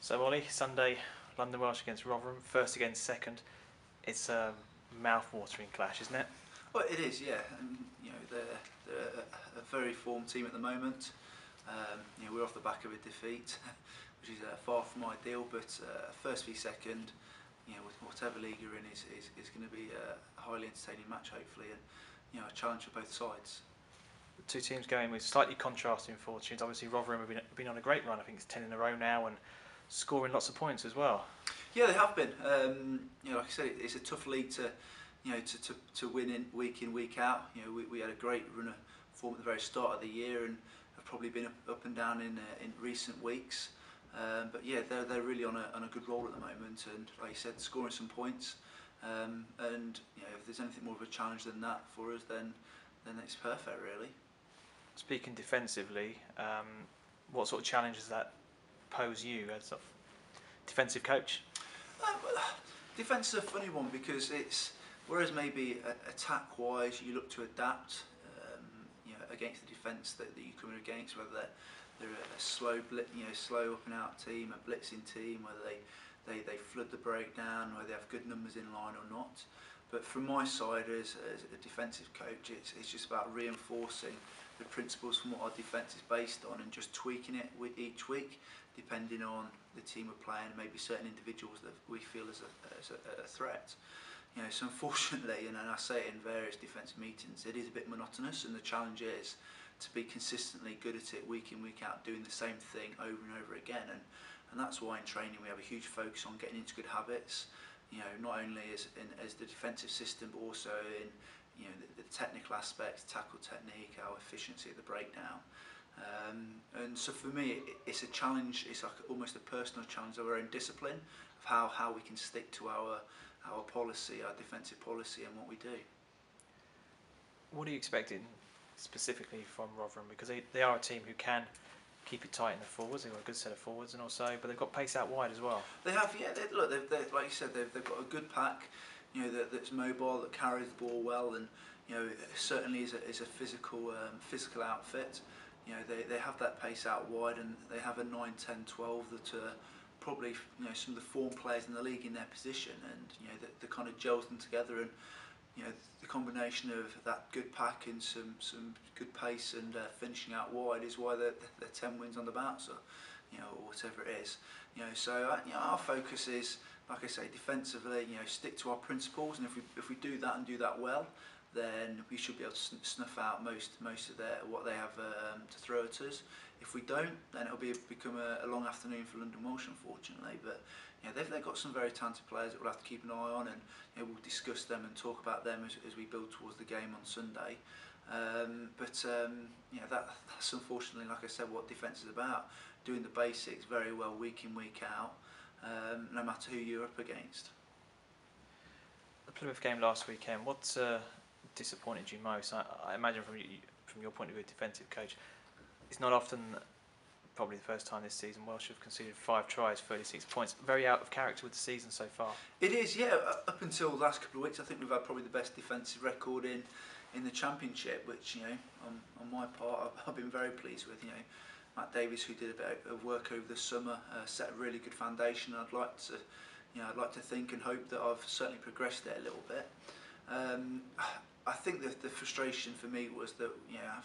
So Ollie, Sunday, London Welsh against Rotherham, first against second. It's a mouth-watering clash, isn't it? Well, it is, yeah. And they're a very formed team at the moment. We're off the back of a defeat, which is far from ideal. But first v second, with whatever league you're in, is going to be a highly entertaining match, hopefully, and a challenge for both sides. The two teams going with slightly contrasting fortunes. Obviously, Rotherham have been on a great run. I think it's 10 in a row now, and scoring lots of points as well. Yeah, they have been. Like I said, it's a tough league to win in week out. We had a great run of form at the very start of the year, and have probably been up and down in recent weeks. But yeah, they're really on a good roll at the moment, and like you said, scoring some points. And if there's anything more of a challenge than that for us, then it's perfect, really. Speaking defensively, what sort of challenge does that pose you as a defensive coach? Defence is a funny one because whereas maybe attack-wise you look to adapt against the defence that you come in against, whether they're a slow up and out team, a blitzing team, whether they flood the breakdown, whether they have good numbers in line or not. But from my side as a defensive coach, it's just about reinforcing the principles from what our defence is based on and just tweaking it each week, depending on the team we're playing and maybe certain individuals that we feel as a threat. So unfortunately, and I say it in various defence meetings, it is a bit monotonous, and the challenge is to be consistently good at it week in, week out, doing the same thing over and over again. And that's why in training we have a huge focus on getting into good habits, not only as the defensive system, but also in the technical aspects, tackle technique, our efficiency at the breakdown. And so for me, it's a challenge. It's like almost a personal challenge of our own discipline, of how we can stick to our policy, our defensive policy, and what we do. What are you expecting specifically from Rotherham? Because they are a team who can keep it tight in the forwards. They've got a good set of forwards, and also, but they've got pace out wide as well. They have, yeah. They've like you said, they've got a good pack. That's mobile, that carries the ball well, and certainly is a physical outfit. They have that pace out wide, and they have a 9, 10, 12 that are probably some of the form players in the league in their position, and that kind of gels them together, and the combination of that good pack and some good pace and finishing out wide is why they're 10 wins on the bounce, or whatever it is. So our focus is, like I say, defensively, stick to our principles, and if we do that and do that well, then we should be able to snuff out most of what they have to throw at us. If we don't, then it'll become a long afternoon for London Welsh, unfortunately. But they've got some very talented players that we'll have to keep an eye on, and we'll discuss them and talk about them as we build towards the game on Sunday. That's unfortunately, like I said, what defence is about: doing the basics very well week in, week out, no matter who you're up against. The Plymouth game last weekend, what disappointed you most? I imagine from your point of view, defensive coach, it's not often, probably the first time this season, Welsh have conceded 5 tries, 36 points. Very out of character with the season so far. It is, yeah. Up until the last couple of weeks, I think we've had probably the best defensive record in the Championship, which on my part I've been very pleased with. Matt Davies, who did a bit of work over the summer, set a really good foundation. I'd like to think and hope that I've certainly progressed there a little bit. I think that the frustration for me was that,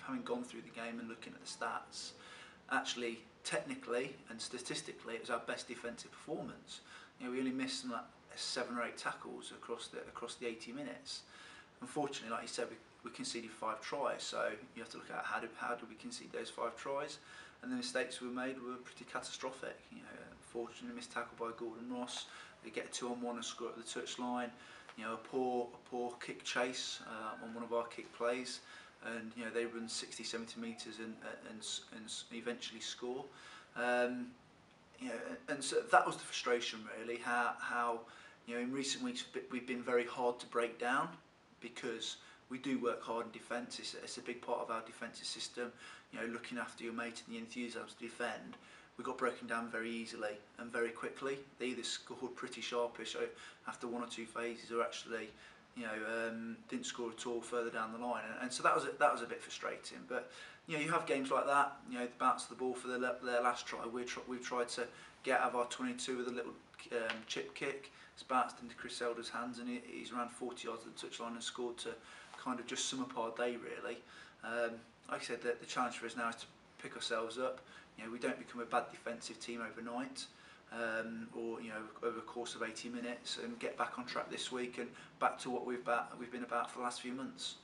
having gone through the game and looking at the stats, actually, technically and statistically, it was our best defensive performance. We only missed some 7 or 8 tackles across the 80 minutes. Unfortunately, like you said, we conceded 5 tries, so you have to look at how did we concede those 5 tries, and the mistakes we made were pretty catastrophic. Unfortunately, missed tackle by Gordon Ross. They get a 2-on-1 and score at the touchline. A poor kick chase on one of our kick plays, and they run 60-70 metres and eventually score. And so that was the frustration, really. How in recent weeks we've been very hard to break down, because we do work hard in defence. It's a big part of our defensive system. Looking after your mate and the enthusiasm to defend. We got broken down very easily and very quickly. They either scored pretty sharpish after 1 or 2 phases, or actually, didn't score at all further down the line, and so that was a bit frustrating. But you have games like that. The bounce of the ball for their last try. We've tried to get out of our 22 with a little chip kick. It's bounced into Chris Elder's hands, and he's around 40 yards at the touchline and scored to kind of just sum up our day, really. Like I said, the challenge for us now is to pick ourselves up. We don't become a bad defensive team overnight, or over the course of 80 minutes, and get back on track this week and back to what we've been about for the last few months.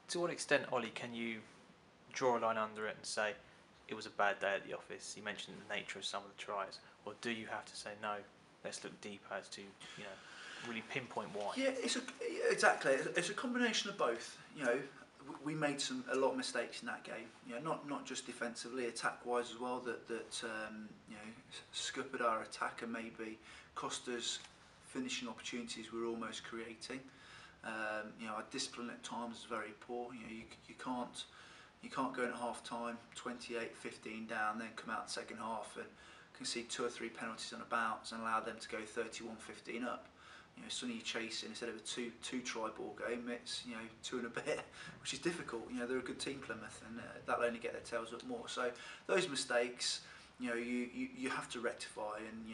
To what extent, Ollie, can you draw a line under it and say it was a bad day at the office? You mentioned the nature of some of the tries, or do you have to say no? Let's look deeper as to really pinpoint why. Yeah, exactly. It's a combination of both. We made a lot of mistakes in that game. Not just defensively, attack-wise as well. That scuppered our attack and maybe cost us finishing opportunities we were almost creating. Our discipline at times is very poor. You can't go in at half time 28-15 down, then come out the second half and concede 2 or 3 penalties on a bounce and allow them to go 31-15 up. Suddenly you're chasing, instead of a two try ball game, it's 2 and a bit, which is difficult. They're a good team, Plymouth, and that'll only get their tails up more. So those mistakes, you have to rectify, and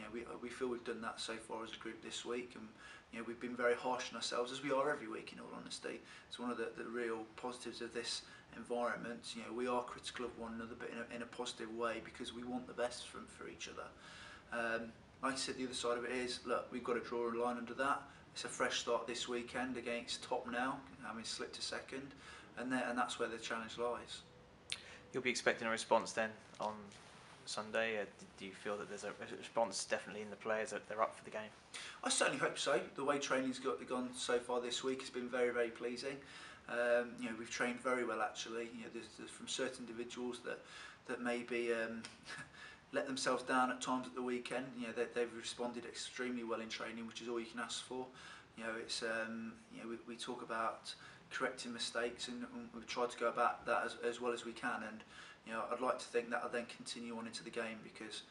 we feel we've done that so far as a group this week, and we've been very harsh on ourselves, as we are every week. In all honesty, it's one of the real positives of this environment. We are critical of one another, but in a positive way, because we want the best for each other. Like I said, the other side of it is, look, we've got to draw a line under that. It's a fresh start this weekend against Top now, having slipped to second, and that's where the challenge lies. You'll be expecting a response then on Sunday. Do you feel that there's a response definitely in the players, that they're up for the game? I certainly hope so. The way training's gone so far this week has been very, very pleasing. We've trained very well, actually. There's from certain individuals that maybe let themselves down at times at the weekend. They've responded extremely well in training, which is all you can ask for. It's we talk about correcting mistakes, and we've tried to go about that as well as we can. And I'd like to think that will then continue on into the game, because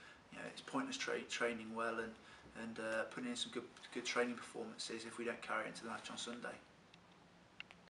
it's pointless training well and putting in some good training performances if we don't carry it into the match on Sunday.